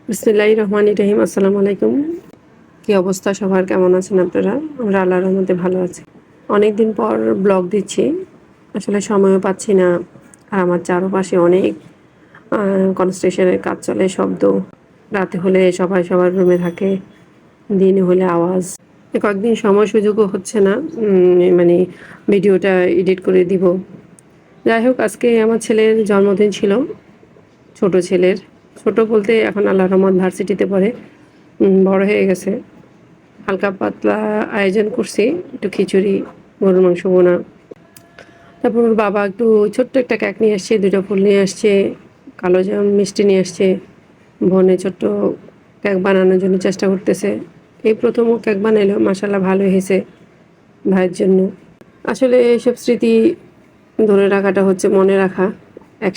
বিসমিল্লাহির রহমানির রহিম। আসসালামু আলাইকুম। কি অবস্থা সবার, কেমন আছেন আপনারা? আমরা আল্লাহর রহমতে ভালো আছি। অনেকদিন পর ব্লগ দিচ্ছি, আসলে সময়ও পাচ্ছি না। আর আমার চারপাশে অনেক কনস্ট্রাকশনের কাজ চলে, শব্দ। রাতে হলে সবাই সবার রুমে থাকে, দিনে হলে আওয়াজ। কয়েকদিন সময় সুযোগও হচ্ছে না, মানে ভিডিওটা এডিট করে দিব। যাই হোক, আজকে আমার ছেলের জন্মদিন ছিল, ছোট ছেলের। ছোট বলতে এখন আল্লাহর রহমত ভার্সিটিতে পড়ে, বড় হয়ে গেছে। হালকা পাতলা আয়োজন করছি, একটু খিচুড়ি, গরুর মাংস বোনা। তারপর ওর বাবা একটু ছোট্ট একটা কেক নিয়ে আসছে, 2টা ফুল নিয়ে আসছে, কালো জাম মিষ্টি নিয়ে আসছে। বোনে ছোট্ট কেক বানানোর জন্য চেষ্টা করতেছে। এই প্রথম ও কেক বানাইলো, মাশাল্লাহ ভালো হয়েছে ভাইয়ের জন্য। আসলে এসব স্মৃতি ধরে রাখাটা হচ্ছে মনে রাখা, একসাথে